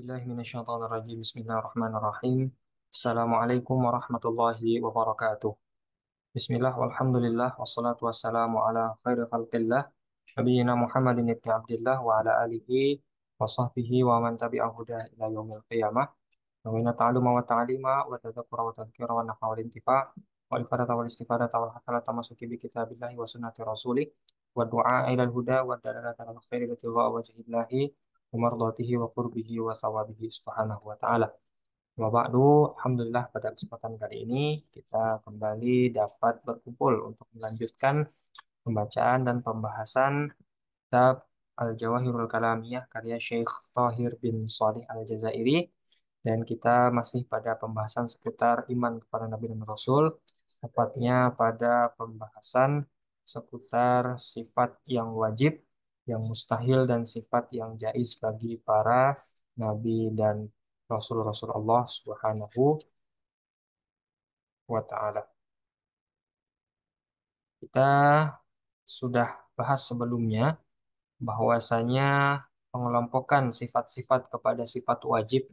billahi minasyaitonir rajim. Bismillahirrahmanirrahim. Assalamualaikum warahmatullahi wabarakatuh. Bismillah walhamdulillah wassalatu wassalamu ala khairi khalqillah nabiyina Muhammadin ibn Abdillah wa ala alihi wa sahbihi wa man tabi'ahu huda ila yaumil qiyamah. Wa inna ta'aluma wa ta'alima wa tadzakkura wa tadhkira wa nafa wal intifa wal ifadata wal istifadata wal hasanata masuki bi kitabillahi wa sunnati rasulih wa du'a ila al-huda wa dalalata ala khairi wa tigha wajhillahi wa mardatihi wa qurbihi wa sawabihi subhanahu wa ta'ala. Wa ba'du, alhamdulillah pada kesempatan kali ini kita kembali dapat berkumpul untuk melanjutkan pembacaan dan pembahasan kitab Al-Jawahirul Kalamiyah karya Syekh Thahir bin Shalih Al-Jazairi, dan kita masih pada pembahasan seputar iman kepada Nabi dan Rasul, tepatnya pada pembahasan seputar sifat yang wajib, yang mustahil, dan sifat yang jaiz bagi para Nabi dan Rasul-Rasul Allah Subhanahu wa Ta'ala. Kita sudah bahas sebelumnya bahwasanya pengelompokan sifat-sifat kepada sifat wajib,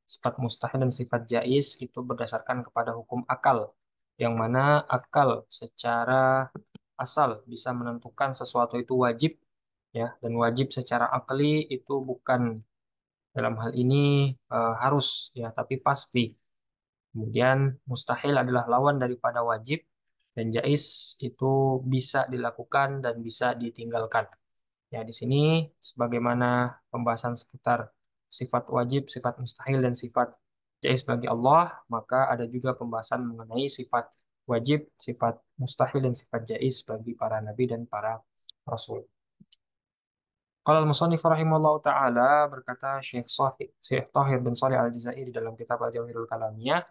sifat mustahil, dan sifat jaiz itu berdasarkan kepada hukum akal, yang mana akal secara asal bisa menentukan sesuatu itu wajib, ya, dan wajib secara akli itu bukan dalam hal ini harus, ya, tapi pasti. Kemudian mustahil adalah lawan daripada wajib, dan jaiz itu bisa dilakukan dan bisa ditinggalkan. Ya, di sini sebagaimana pembahasan seputar sifat wajib, sifat mustahil, dan sifat jaiz bagi Allah, maka ada juga pembahasan mengenai sifat wajib, sifat mustahil, dan sifat jaiz bagi para nabi dan para rasul. Qala al-musannif rahimahullah taala, berkata Syekh Thahir bin Shalih Al-Jazairi dalam kitab Al-Jawahirul Kalamiyah,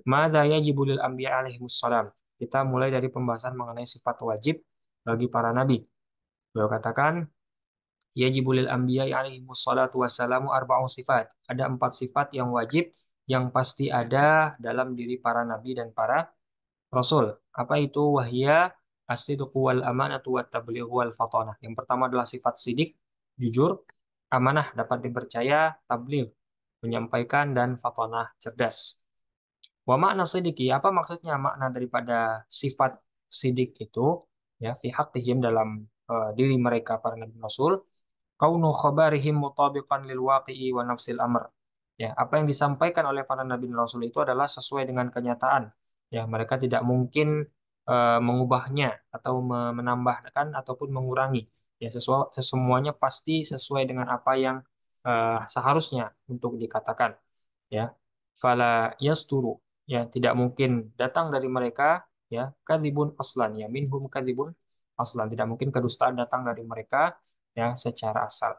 "Madza yajibu lil anbiya alaihimus salam." Kita mulai dari pembahasan mengenai sifat wajib bagi para nabi. Beliau katakan, yajibul lil anbiya'i alaihimus salatu wassalamu arba'u sifat. Ada 4 sifat yang wajib yang pasti ada dalam diri para nabi dan para rasul. Apa itu? Wahia as-sidqu wal amanatu wat tablighu wal fatanah. Yang pertama adalah sifat sidik, jujur, amanah, dapat dipercaya, tabligh, menyampaikan, dan fatanah, cerdas. Wa makna sidiki, apa maksudnya makna daripada sifat sidik itu? Ya, fi haqqihim, dalam diri mereka para nabi rasul, kaunu khabarihim mutabiqan lil waqi'i wa nafsil amr. Ya, apa yang disampaikan oleh para nabi dan rasul itu adalah sesuai dengan kenyataan. Ya, mereka tidak mungkin mengubahnya atau menambahkan ataupun mengurangi. Ya, semuanya pasti sesuai dengan apa yang seharusnya untuk dikatakan. Ya, fala yasturu. Ya, tidak mungkin datang dari mereka, ya, kadzibun aslan, ya, minhum kadzibun aslan, tidak mungkin kedustaan datang dari mereka, ya, secara asal.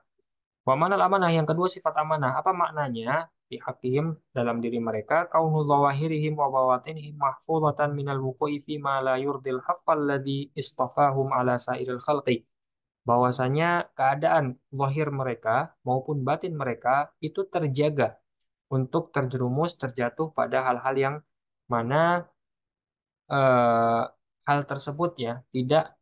Wa manal amanah, yang kedua sifat amanah. Apa maknanya? Fi haqqihim, dalam diri mereka, kaunu zawahirihim wa bawatinihim mahfuzatan minal wuqu'i fi ma la yurdil haqqal ladzi istafahum ala sairil khalqi. Bahwasanya keadaan zahir mereka maupun batin mereka itu terjaga untuk terjerumus terjatuh pada hal-hal yang mana eh, hal tersebut, ya, tidak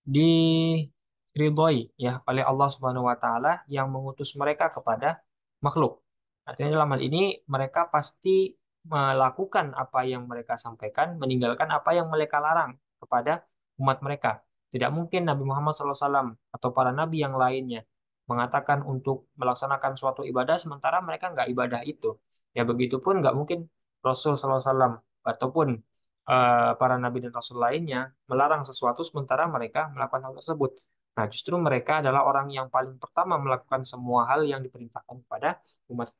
diridhoi, ya, oleh Allah Subhanahu wa taala yang mengutus mereka kepada makhluk. Artinya dalam hal ini mereka pasti melakukan apa yang mereka sampaikan, meninggalkan apa yang mereka larang kepada umat mereka. Tidak mungkin Nabi Muhammad SAW atau para nabi yang lainnya mengatakan untuk melaksanakan suatu ibadah sementara mereka nggak ibadah itu. Ya, begitupun nggak mungkin Rasul SAW ataupun para nabi dan rasul lainnya melarang sesuatu sementara mereka melakukan hal tersebut. Nah, justru mereka adalah orang yang paling pertama melakukan semua hal yang diperintahkan kepada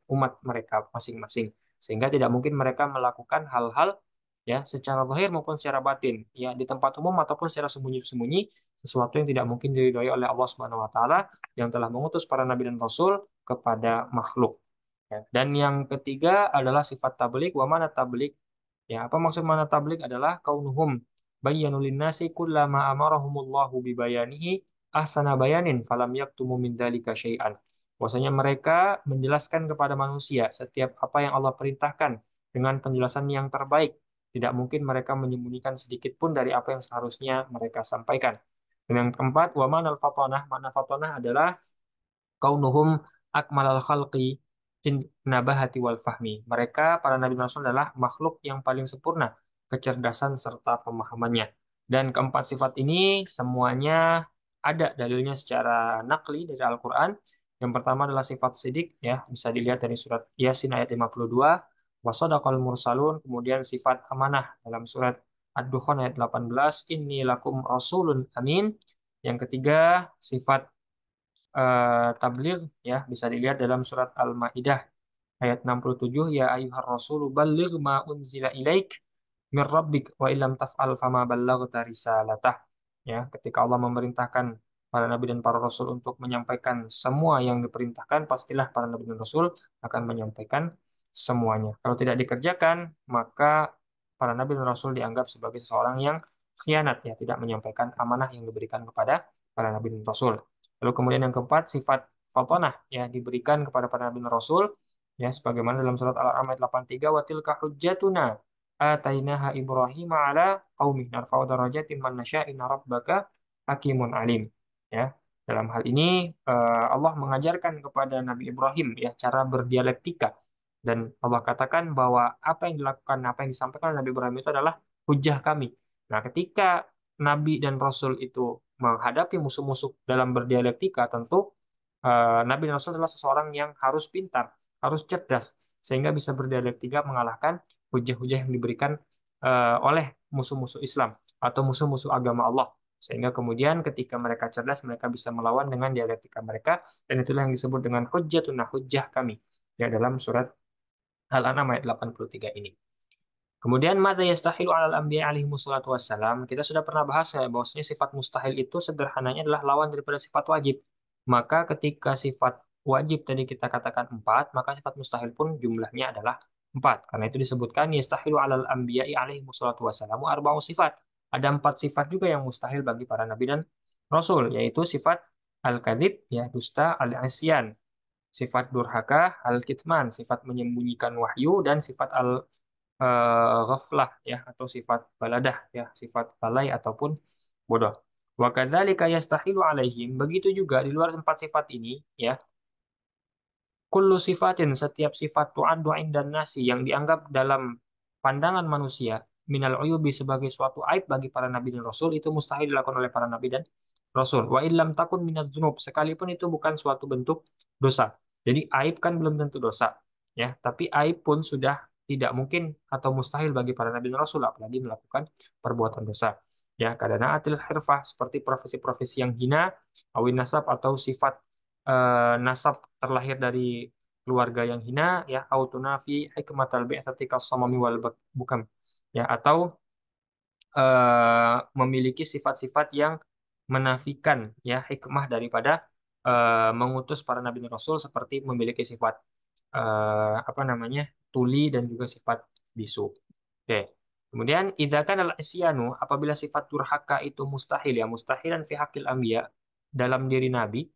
umat mereka masing-masing. Sehingga tidak mungkin mereka melakukan hal-hal, ya, secara zahir maupun secara batin, ya, di tempat umum ataupun secara sembunyi-sembunyi, sesuatu yang tidak mungkin diridhoi oleh Allah Subhanahu wa taala yang telah mengutus para nabi dan rasul kepada makhluk. Ya. Dan yang ketiga adalah sifat tablik. Wa mana tablik? Ya, apa maksud mana tablik adalah kaunuhum bayyanu linnasi kullama amarahumullahu bibayanihi ahsana bayanin falam yaktumu min dzalika syai'an. Bahwasanya mereka menjelaskan kepada manusia setiap apa yang Allah perintahkan dengan penjelasan yang terbaik. Tidak mungkin mereka menyembunyikan sedikit pun dari apa yang seharusnya mereka sampaikan. Dan yang keempat, wa manal fatonah. Makna fatonah adalah kaunuhum akmalal khalqi fin nabahati wal fahmi. Mereka para nabi dan rasul adalah makhluk yang paling sempurna kecerdasan serta pemahamannya. Dan keempat sifat ini semuanya ada dalilnya secara nakli dari Al-Qur'an. Yang pertama adalah sifat sidik, ya, bisa dilihat dari surat Yasin ayat 52, wasadaqal mursalun, kemudian sifat amanah dalam surat Ad-Dukhan ayat 18, inni lakum rasulun amin. Yang ketiga, sifat tabligh, ya, bisa dilihat dalam surat Al-Maidah ayat 67, ya ayyuhar rasulu balligh ma unzila ilaik mir rabbik wa illam taf'al fama ballaghta risalatah. Ya, ketika Allah memerintahkan para nabi dan para rasul untuk menyampaikan semua yang diperintahkan, pastilah para nabi dan rasul akan menyampaikan semuanya. Kalau tidak dikerjakan, maka para nabi dan rasul dianggap sebagai seseorang yang khianat, ya, tidak menyampaikan amanah yang diberikan kepada para nabi dan rasul. Lalu kemudian yang keempat, sifat fatonah, ya, diberikan kepada para nabi dan rasul, ya, sebagaimana dalam surat Al-An'am ayat 83, wa tilka hujjatuna atainaha Ibrahim ala qaumih narfa'u darajatin man nasya' inna rabbaka hakimun alim. Ya, dalam hal ini Allah mengajarkan kepada Nabi Ibrahim, ya, cara berdialektika, dan Allah katakan bahwa apa yang dilakukan, apa yang disampaikan oleh Nabi Ibrahim itu adalah hujah kami. Nah, ketika Nabi dan Rasul itu menghadapi musuh-musuh dalam berdialektika, tentu Nabi dan Rasul adalah seseorang yang harus pintar, harus cerdas, sehingga bisa berdialektika mengalahkan hujah-hujah yang diberikan oleh musuh-musuh Islam atau musuh-musuh agama Allah. Sehingga kemudian ketika mereka cerdas, mereka bisa melawan dengan dialektika mereka, dan itulah yang disebut dengan hujjatun hujjah kami, ya, dalam surat Al-An'am ayat 83 ini. Kemudian mata yastahilu alal anbiya alaihi wassalatu wassalam. Kita sudah pernah bahas ya bahwasanya sifat mustahil itu sederhananya adalah lawan daripada sifat wajib. Maka ketika sifat wajib tadi kita katakan 4, maka sifat mustahil pun jumlahnya adalah 4. Karena itu disebutkan yastahilu alal anbiya alaihi wassalatu wassalam arba'u sifat. Ada 4 sifat juga yang mustahil bagi para nabi dan rasul, yaitu sifat al-kadzib, ya, dusta, al-isyan, sifat durhaka, al-kitman, sifat menyembunyikan wahyu, dan sifat ghaflah, ya, atau sifat baladah, ya, sifat lalai ataupun bodoh. Wa kadzalika yastahilu alaihim, begitu juga di luar empat sifat ini, ya, kullu sifatin, setiap sifat tu'addu indan nasi yang dianggap dalam pandangan manusia minal uyubi sebagai suatu aib bagi para nabi dan rasul, itu mustahil dilakukan oleh para nabi dan rasul. Wa illam takun minadz dzunub, sekalipun itu bukan suatu bentuk dosa. Jadi aib kan belum tentu dosa, ya, tapi aib pun sudah tidak mungkin atau mustahil bagi para nabi dan rasul, apalagi melakukan perbuatan dosa. Ya, kadana atil hirfah, seperti profesi-profesi yang hina, awin nasab, atau sifat nasab terlahir dari keluarga yang hina, ya, autunafi hikmatal bi'tsati kasamami wal bukam, ya, atau memiliki sifat-sifat yang menafikan, ya, hikmah daripada mengutus para nabi dan rasul, seperti memiliki sifat apa namanya, tuli, dan juga sifat bisu. Oke. Kemudian idza kana al-isyanu, apabila sifat durhaka itu mustahil, ya, mustahilan fi haqqil anbiya, dalam diri nabi,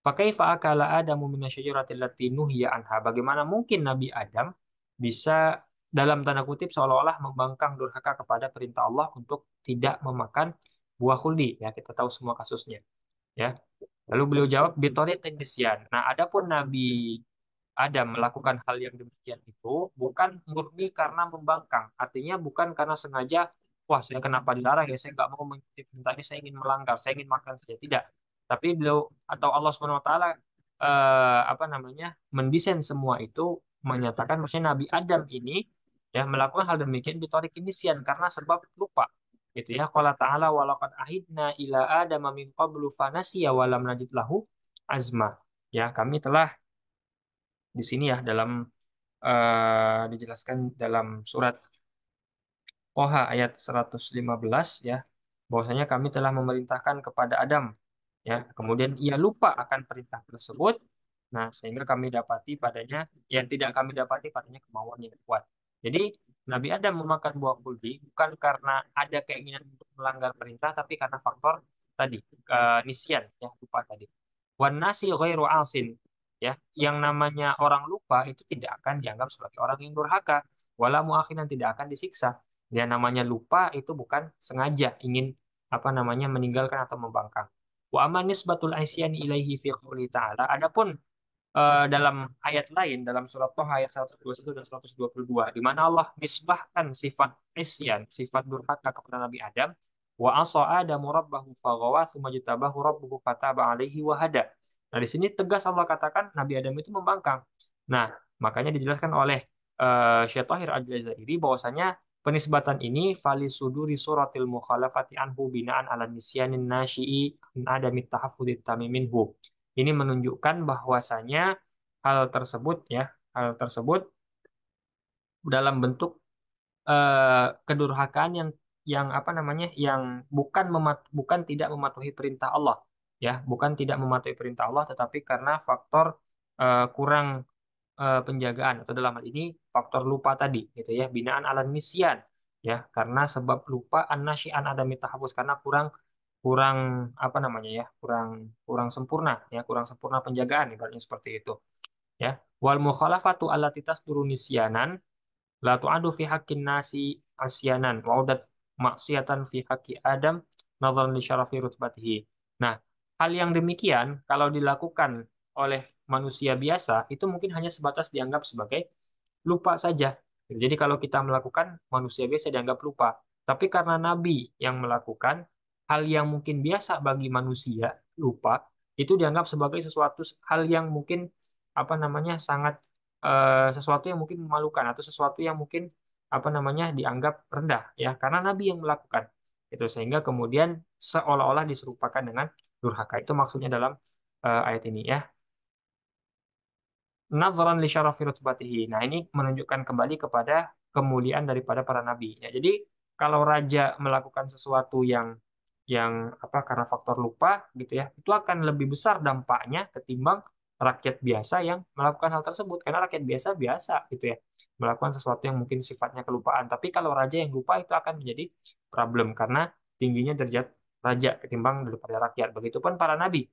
fakaifa akala Adamu minasyajaratil lati nuhiya anha? Bagaimana mungkin Nabi Adam bisa dalam tanda kutip seolah-olah membangkang durhaka kepada perintah Allah untuk tidak memakan buah khuldi? Ya, kita tahu semua kasusnya. Ya. Lalu beliau jawab bitoriqin nisyan. Nah, adapun Nabi Adam melakukan hal yang demikian itu bukan murni karena membangkang. Artinya bukan karena sengaja, wah, saya kenapa dilarang, ya, saya nggak mau mengikuti perintah ini, saya ingin melanggar, saya ingin makan saja. Tidak. Tapi beliau atau Allah Subhanahu wa taala apa namanya, mendesain semua itu, menyatakan maksudnya Nabi Adam ini, ya, melakukan hal demikian bitorik inisian karena sebab lupa. Gitu, ya. Qala ta'ala walaqad ahidna ila adama min qablu fanasiya wa lam najid lahu azma. Ya, kami telah di sini, ya, dalam dijelaskan dalam surat Toha ayat 115, ya, bahwasanya kami telah memerintahkan kepada Adam, ya, kemudian ia lupa akan perintah tersebut. Nah, sehingga kami dapati padanya, yang tidak kami dapati padanya, kemauan yang kuat. Jadi Nabi Adam memakan buah kuldi bukan karena ada keinginan untuk melanggar perintah, tapi karena faktor tadi, nisyan, ya, lupa tadi. Wan nasi ghairu asin, ya, yang namanya orang lupa itu tidak akan dianggap sebagai orang yang durhaka, wala muakhinan, tidak akan disiksa. Ya, namanya lupa itu bukan sengaja ingin apa namanya meninggalkan atau membangkang. Wa aman nisbatul aisyani ilaihi fi qouli ta'ala. Adapun dalam ayat lain dalam surat Toha ayat 121 dan 122 di mana Allah nisbahkan sifat isyan, sifat durhaka kepada Nabi Adam. Wa asa Adamu rabbahu faghawa tsumma jtabahu rabbuhu fataba alaihi wa hada. Nah, di sini tegas Allah katakan Nabi Adam itu membangkang. Nah, makanya dijelaskan oleh Syekh Thahir Al-Jazairi bahwasanya penisbatan ini fali suduri suratil mukhalafati anhu binaan ala nisyanin nasyi'i an adamit tahaffudit tamiminhu. Ini menunjukkan bahwasanya hal tersebut ya, hal tersebut dalam bentuk kedurhakaan yang apa namanya, yang bukan tidak mematuhi perintah Allah, ya, bukan tidak mematuhi perintah Allah, tetapi karena faktor kurang penjagaan atau dalam hal ini faktor lupa tadi, gitu ya, binaan ala nisyan, ya, karena sebab lupa an adami tahafuz karena kurang kurang apa namanya ya, kurang kurang sempurna ya, kurang sempurna penjagaan ibaratnya seperti itu ya. Wal mukhalafatu allati tasduru nisyanan la tu'adu fi haqqin nasi asyanan wa udat maksiatan fi haqqi Adam nadharan li syarafi rutbatihi. Nah, hal yang demikian kalau dilakukan oleh manusia biasa itu mungkin hanya sebatas dianggap sebagai lupa saja. Jadi kalau kita melakukan, manusia biasa dianggap lupa. Tapi karena Nabi yang melakukan hal yang mungkin biasa bagi manusia, lupa, itu dianggap sebagai sesuatu hal yang mungkin apa namanya sangat sesuatu yang mungkin memalukan atau sesuatu yang mungkin apa namanya dianggap rendah ya karena Nabi yang melakukan itu sehingga kemudian seolah-olah diserupakan dengan durhaka. Itu maksudnya dalam ayat ini ya. Nadharan li syarafi rutbatihi. Nah, ini menunjukkan kembali kepada kemuliaan daripada para nabi. Ya, jadi kalau raja melakukan sesuatu yang apa karena faktor lupa gitu ya, itu akan lebih besar dampaknya ketimbang rakyat biasa yang melakukan hal tersebut. Karena rakyat biasa biasa gitu ya, melakukan sesuatu yang mungkin sifatnya kelupaan. Tapi kalau raja yang lupa itu akan menjadi problem karena tingginya derajat raja ketimbang daripada rakyat. Begitupun para nabi.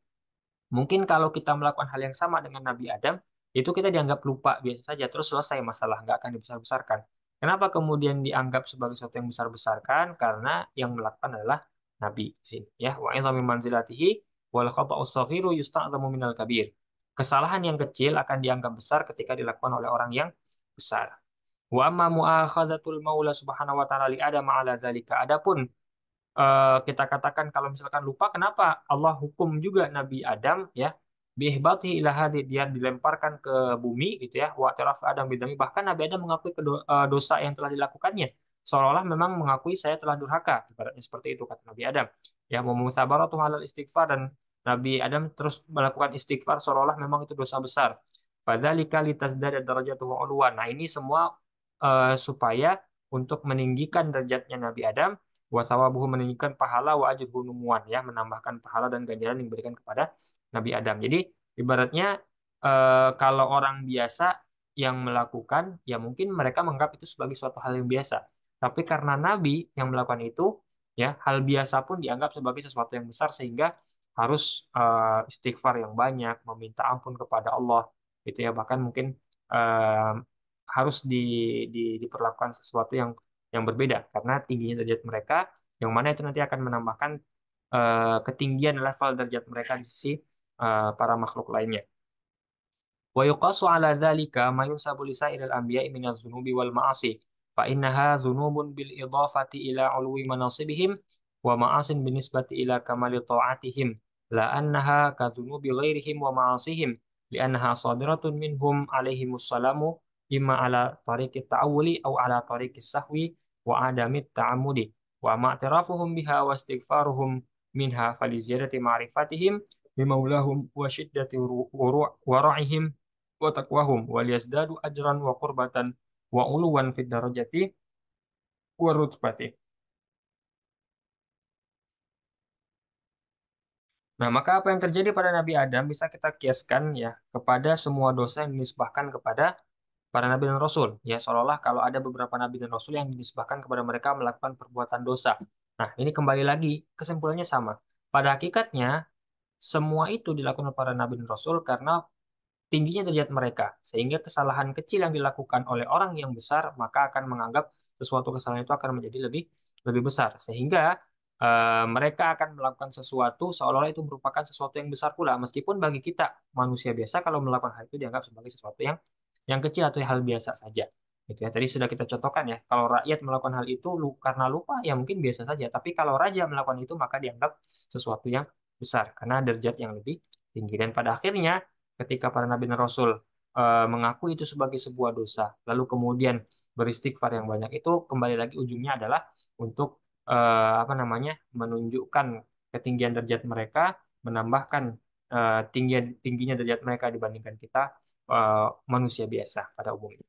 Mungkin kalau kita melakukan hal yang sama dengan Nabi Adam, itu kita dianggap lupa biasa saja, terus selesai masalah, nggak akan dibesar-besarkan. Kenapa kemudian dianggap sebagai sesuatu yang besar-besarkan? Karena yang melakukan adalah Nabi di sini. Ya, wa izami manzilatihi wal khata'us saghiru yusta'dhamu minal kabir. Kesalahan yang kecil akan dianggap besar ketika dilakukan oleh orang yang besar. Wa amma mu'akhadhatul maula subhanahu wa ta'ala li Adam ala dzalika. Adapun kita katakan kalau misalkan lupa, kenapa Allah hukum juga Nabi Adam ya bihbati ila hadi, dia dilemparkan ke bumi gitu ya, wa taraf Adam bidami, bahkan Nabi Adam mengakui dosa yang telah dilakukannya seolah-olah memang mengakui saya telah durhaka, ibaratnya seperti itu kata Nabi Adam ya, mau musabaratu halal istighfar, dan Nabi Adam terus melakukan istighfar seolah-olah memang itu dosa besar. Fadzalika litasdada darajatuhu uluwan. Nah, ini semua supaya untuk meninggikan derajatnya Nabi Adam, wasawabuhu, menunjukkan pahala, wa ajruhu numuwan, ya, menambahkan pahala dan ganjaran yang diberikan kepada Nabi Adam. Jadi ibaratnya kalau orang biasa yang melakukan ya mungkin mereka menganggap itu sebagai suatu hal yang biasa. Tapi karena Nabi yang melakukan itu ya hal biasa pun dianggap sebagai sesuatu yang besar sehingga harus istighfar yang banyak, meminta ampun kepada Allah gitu ya. Bahkan mungkin eh, harus diperlakukan sesuatu yang berbeda karena tingginya derajat mereka, yang mana itu nanti akan menambahkan ketinggian level derajat mereka di sisi para makhluk lainnya. ويقاس على ذلك ما ينسب لسائر الأنبياء من الذنوب والمعاصي فإنها ذنوب بالإضافة إلى علو مناصبهم ومعاص بالنسبة إلى كمال طاعتهم لا أنها كذنوب غيرهم ومعاصيهم لأنها صادرة منهم عليهم السلام إما على طريق التأول أو على طريق السهو وعدم التعمد وما اعترافهم بها واستغفارهم منها فلزيادة معرفتهم بمولاهم وشدة ورعهم wa taqwahum wal yazdadu ajran wa qurbatan wa uluwan fid darajati wa rutbati. Nah, maka apa yang terjadi pada Nabi Adam bisa kita kiaskan ya kepada semua dosa yang dinisbahkan kepada para nabi dan rasul. Ya, seolah-olah kalau ada beberapa nabi dan rasul yang dinisbahkan kepada mereka melakukan perbuatan dosa. Nah, ini kembali lagi kesimpulannya sama. Pada hakikatnya semua itu dilakukan oleh para nabi dan rasul karena tingginya derajat mereka, sehingga kesalahan kecil yang dilakukan oleh orang yang besar maka akan menganggap sesuatu kesalahan itu akan menjadi lebih lebih besar, sehingga Mereka akan melakukan sesuatu seolah-olah itu merupakan sesuatu yang besar pula, meskipun bagi kita manusia biasa kalau melakukan hal itu dianggap sebagai sesuatu yang kecil atau hal biasa saja. Gitu ya. Tadi sudah kita contohkan ya, kalau rakyat melakukan hal itu karena lupa ya mungkin biasa saja, tapi kalau raja melakukan itu maka dianggap sesuatu yang besar karena derajat yang lebih tinggi. Dan pada akhirnya ketika para nabi dan rasul mengaku itu sebagai sebuah dosa, lalu kemudian beristighfar yang banyak, itu kembali lagi ujungnya adalah untuk apa namanya, menunjukkan ketinggian derajat mereka, menambahkan tingginya derajat mereka dibandingkan kita manusia biasa pada umumnya.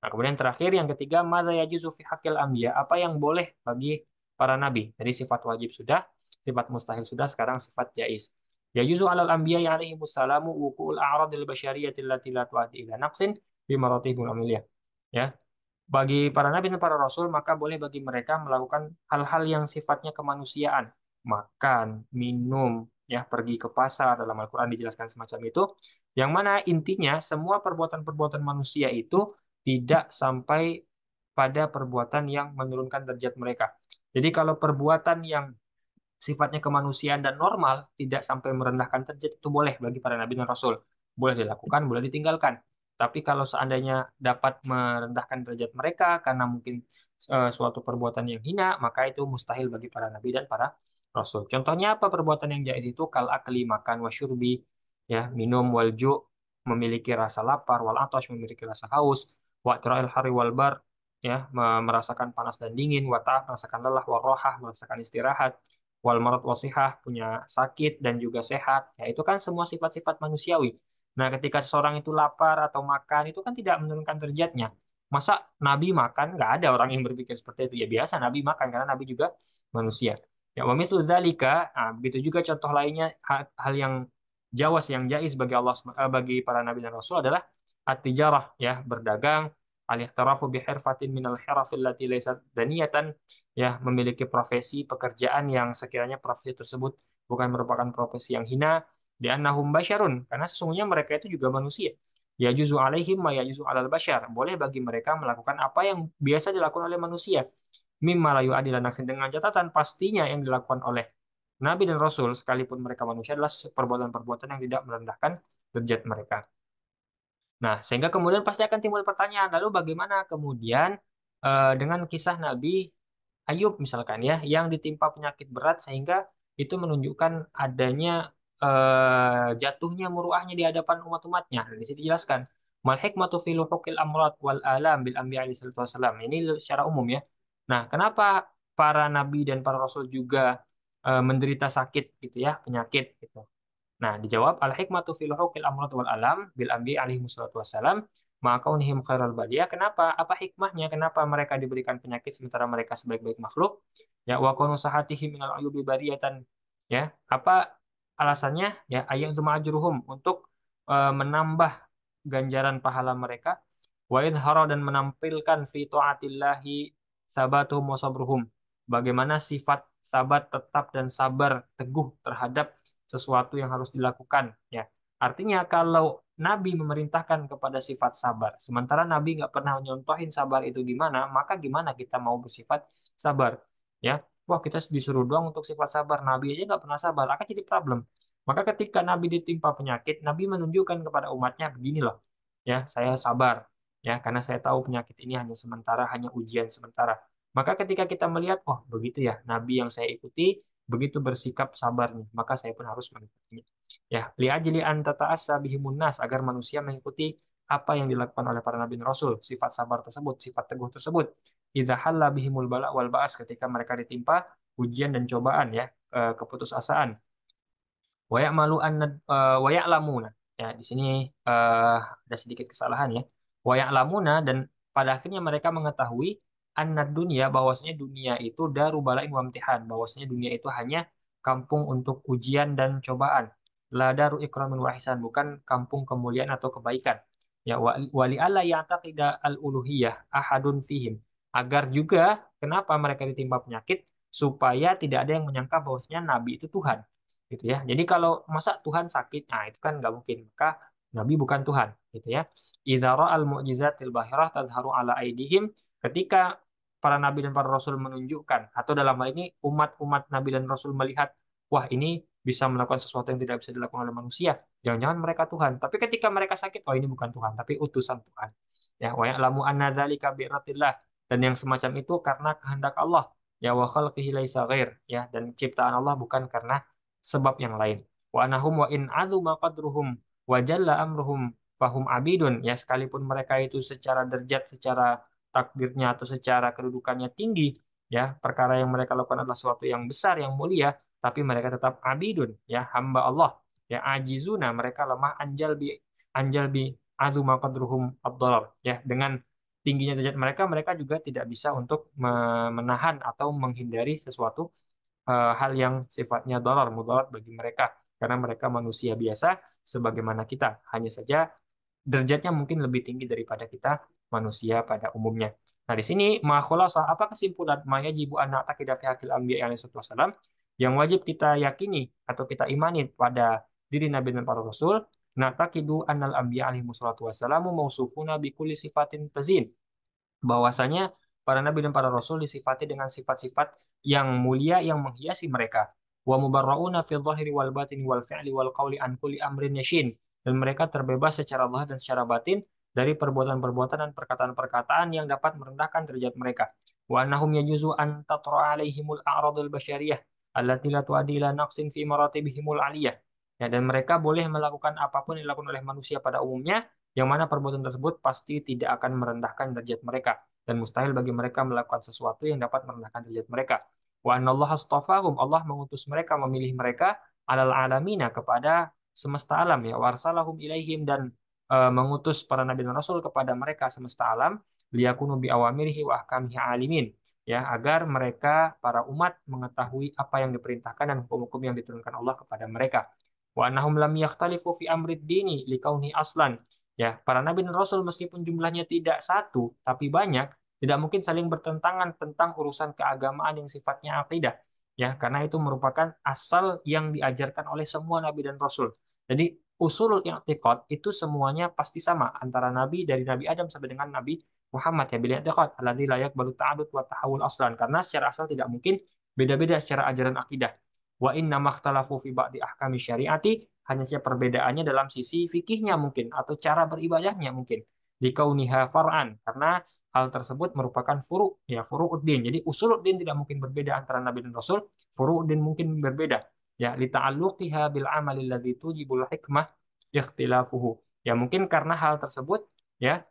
Nah, kemudian terakhir yang ketiga, madza yajuzu fi haqqil anbiya, apa yang boleh bagi para nabi. Jadi sifat wajib sudah, sifat mustahil sudah, sekarang sifat jaiz. Yajuzu alal anbiya alaihi wassalamu wuqu'ul a'radil basyariyyati allati la tu'addi ila naqsin bi maratibul amiliyah. Ya, bagi para nabi dan para rasul, maka boleh bagi mereka melakukan hal-hal yang sifatnya kemanusiaan. Makan, minum, ya, pergi ke pasar, dalam Al-Quran dijelaskan semacam itu. Yang mana intinya semua perbuatan-perbuatan manusia itu tidak sampai pada perbuatan yang menurunkan derajat mereka. Jadi kalau perbuatan yang sifatnya kemanusiaan dan normal, tidak sampai merendahkan derajat, itu boleh bagi para nabi dan rasul. Boleh dilakukan, boleh ditinggalkan. Tapi kalau seandainya dapat merendahkan derajat mereka karena mungkin suatu perbuatan yang hina, maka itu mustahil bagi para nabi dan para rasul. Contohnya apa perbuatan yang jais itu? Kal akli, makan, wasyurbi, ya, minum, walju, memiliki rasa lapar, wal atash, memiliki rasa haus, wa tira'il hari wal bar, ya, merasakan panas dan dingin, wa ta'af, merasakan lelah, wa rohah, merasakan istirahat, wal marad wasihah, punya sakit dan juga sehat, ya itu kan semua sifat-sifat manusiawi. Nah, ketika seseorang itu lapar atau makan, itu kan tidak menurunkan derajatnya. Masa Nabi makan? Nggak ada orang yang berpikir seperti itu. Ya biasa Nabi makan karena Nabi juga manusia. Ya, wa mithlu dzalika, nah, begitu juga contoh lainnya, hal yang jawas, yang jais bagi bagi para nabi dan rasul adalah at-tijarah, ya, berdagang, al-ihtirafu bi hirfatin minal hirafil lati laysat daniyatan, ya, memiliki profesi pekerjaan yang sekiranya profesi tersebut bukan merupakan profesi yang hina, di annahum basyarun, karena sesungguhnya mereka itu juga manusia. Ya juzu alaihim ma ya juzu alal basyar, boleh bagi mereka melakukan apa yang biasa dilakukan oleh manusia, mimma la yu'adila nafsin, dengan catatan pastinya yang dilakukan oleh nabi dan rasul sekalipun mereka manusia adalah perbuatan-perbuatan yang tidak merendahkan derajat mereka. Nah, sehingga kemudian pasti akan timbul pertanyaan, lalu bagaimana kemudian dengan kisah Nabi Ayub misalkan ya, yang ditimpa penyakit berat sehingga itu menunjukkan adanya jatuhnya muruahnya di hadapan umat-umatnya. Dan di situ dijelaskan, mal hikmatu fi luhuqil amrat wal alam bil anbiya alaihi salatu wassalam. Ini secara umum ya. Nah, kenapa para nabi dan para rasul juga menderita sakit gitu ya, penyakit gitu. Nah, dijawab al-hikmatu fil huquqil amrad wal alam bil anbi alaihi wassalatu wassalam ma kaunihim khairal bariyah. Kenapa? Apa hikmahnya? Kenapa mereka diberikan penyakit sementara mereka sebaik-baik makhluk? Ya, wa kunu sahatihim minal ayubi bariyatan. Ya, apa alasannya? Ya, ayatu ma'ajruhum, untuk menambah ganjaran pahala mereka, wa idhara, dan menampilkan fi taatillahi sabatuhum wa sabruhum. Bagaimana sifat sabat, tetap dan sabar teguh terhadap sesuatu yang harus dilakukan, ya. Artinya kalau Nabi memerintahkan kepada sifat sabar, sementara Nabi nggak pernah nyontohin sabar itu gimana, maka gimana kita mau bersifat sabar, ya. Wah, kita disuruh doang untuk sifat sabar, Nabi aja nggak pernah sabar, akan jadi problem. Maka ketika Nabi ditimpa penyakit, Nabi menunjukkan kepada umatnya, begini loh, ya, saya sabar, ya, karena saya tahu penyakit ini hanya sementara, hanya ujian sementara. Maka ketika kita melihat, oh begitu ya, Nabi yang saya ikuti begitu bersikap sabarnya, maka saya pun harus mengikutinya. Ya, li'ajli an tata'assa bihimun nas, agar manusia mengikuti apa yang dilakukan oleh para nabi dan rasul, sifat sabar tersebut, sifat teguh tersebut. Idza halla bihimul bala wal ba'as, ketika mereka ditimpa ujian dan cobaan, ya, keputusasaan. Wa ya'malu an wa ya'lamuna. Ya, di sini ada sedikit kesalahan ya. Wa ya'lamuna, dan pada akhirnya mereka mengetahui annad dunia, bahwasanya dunia itu daru bala'in wa imtihan, bahwasanya dunia itu hanya kampung untuk ujian dan cobaan. La daru ikramin wa ihsan, bukan kampung kemuliaan atau kebaikan. Ya, wali alla ya'taqida al-uluhiyah ahadun fihim. Agar juga kenapa mereka ditimpa penyakit, supaya tidak ada yang menyangka bahwasanya nabi itu Tuhan, gitu ya. Jadi kalau masa Tuhan sakit, nah itu kan nggak mungkin. Maka Nabi bukan Tuhan, gitu ya. Idza ra'al mu'jizatil bahirah tadharu ala aidihim, ketika para nabi dan para rasul menunjukkan, atau dalam hal ini umat-umat nabi dan rasul melihat, wah ini bisa melakukan sesuatu yang tidak bisa dilakukan oleh manusia. Jangan-jangan mereka Tuhan. Tapi ketika mereka sakit, oh ini bukan Tuhan, tapi utusan Tuhan. Ya, wa ya'lamu anna dzalika bi'ratillah. Dan yang semacam itu karena kehendak Allah. Ya, wa khalqihi laisa ghair. Ya, dan ciptaan Allah bukan karena sebab yang lain. Wa anahum wa in azuma qadruhum wa jalla amruhum fahum abidun. Ya, sekalipun mereka itu secara derajat, secara takdirnya atau secara kedudukannya tinggi, ya, perkara yang mereka lakukan adalah sesuatu yang besar, yang mulia, tapi mereka tetap abidun, ya, hamba Allah. Ya, ajizuna, mereka lemah, anjal bi azuma qadruhum ad-darar. Ya, dengan tingginya derajat mereka, mereka juga tidak bisa untuk menahan atau menghindari sesuatu hal yang sifatnya darar, mudarat bagi mereka. Karena mereka manusia biasa sebagaimana kita. Hanya saja derajatnya mungkin lebih tinggi daripada kita manusia pada umumnya. Nah, di sini makhulasah apa kesimpulan mayajibu anak takidah fi hakil anbiya alaihi wasallam yang wajib kita yakini atau kita imani pada diri nabi dan para rasul. Nah, takidu annal anbiya alaihi wasallamu mausufuna bi kulli sifatin tazin, bahwasanya para nabi dan para rasul disifati dengan sifat-sifat yang mulia yang menghiasi mereka. Wa mubarrauna fi dhahiri wal batini wal fi'li wal qawli an kulli amrin yashin. Dan mereka terbebas secara zahir dan secara batin dari perbuatan-perbuatan dan perkataan-perkataan yang dapat merendahkan derajat mereka. Wa annahum yajuzu an tatra'a alaihimul a'radul basyariyah allati la tuaddi ila naqsin fi maratibihimul aliyah. Ya, dan mereka boleh melakukan apapun yang dilakukan oleh manusia pada umumnya, yang mana perbuatan tersebut pasti tidak akan merendahkan derajat mereka dan mustahil bagi mereka melakukan sesuatu yang dapat merendahkan derajat mereka. Wa anallaha astafahum, Allah mengutus mereka, memilih mereka alal alamina, kepada semesta alam, ya, warsalahum ilaihim, dan mengutus para nabi dan rasul kepada mereka semesta alam, liyakunu bi awamirihi wa ahkamihi alimin, ya, agar mereka para umat mengetahui apa yang diperintahkan dan hukum-hukum yang diturunkan Allah kepada mereka. Wa annahum lam yakhtalifu fi amrid dini likauni aslan. Ya, para nabi dan rasul meskipun jumlahnya tidak satu, tapi banyak, tidak mungkin saling bertentangan tentang urusan keagamaan yang sifatnya akidah. Ya, karena itu merupakan asal yang diajarkan oleh semua nabi dan rasul. Jadi, usul i'tiqad itu semuanya pasti sama antara nabi dari Nabi Adam sampai dengan Nabi Muhammad, ya, bil i'tiqad alladzi la yaqbalu ta'adud wa tahawul aslan, karena secara asal tidak mungkin beda-beda secara ajaran akidah. Wa inna makhtalafu fi ba'di ahkami syariati, hanya saja perbedaannya dalam sisi fikihnya mungkin atau cara beribadahnya mungkin. Dikauniha far'an, karena hal tersebut merupakan furu', ya, furu'uddin. Jadi usuluddin tidak mungkin berbeda antara nabi dan rasul, furu'uddin mungkin berbeda. Ya, li ta'alluqiha bil amali alladzi tujibul hikmah ikhtilafuhu. Ya, mungkin karena hal tersebut, ya,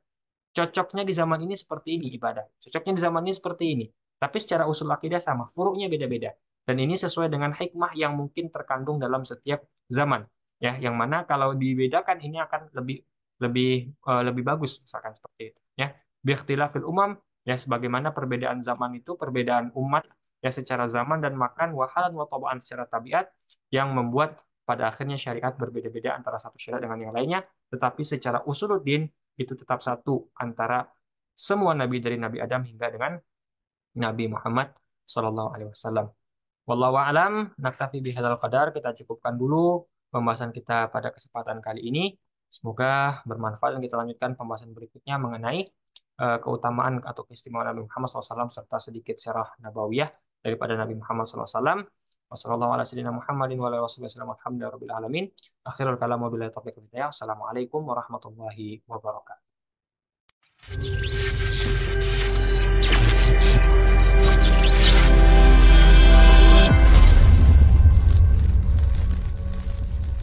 cocoknya di zaman ini seperti ini ibadah. Cocoknya di zaman ini seperti ini. Tapi secara usul akidah sama, furu'nya beda-beda. Dan ini sesuai dengan hikmah yang mungkin terkandung dalam setiap zaman. Ya, yang mana kalau dibedakan ini akan lebih lebih lebih bagus misalkan seperti itu. Ya, biikhtilafil umam, ya, sebagaimana perbedaan zaman itu perbedaan umat, ya, secara zaman dan makan, wahalan wa tabaan, secara tabiat, yang membuat pada akhirnya syariat berbeda-beda antara satu syariat dengan yang lainnya, tetapi secara usuluddin itu tetap satu antara semua nabi dari Nabi Adam hingga dengan Nabi Muhammad Sallallahu Alaihi Wasallam. Wallahu a'lam, naktafi bihadzal qadar, kita cukupkan dulu pembahasan kita pada kesempatan kali ini. Semoga bermanfaat, dan kita lanjutkan pembahasan berikutnya mengenai keutamaan atau keistimewaan Nabi Muhammad SAW serta sedikit syarah nabawiyah daripada Nabi Muhammad SAW. Akhirul kalam wabillahi taufiq wal hidayah. Assalamualaikum warahmatullahi wabarakatuh.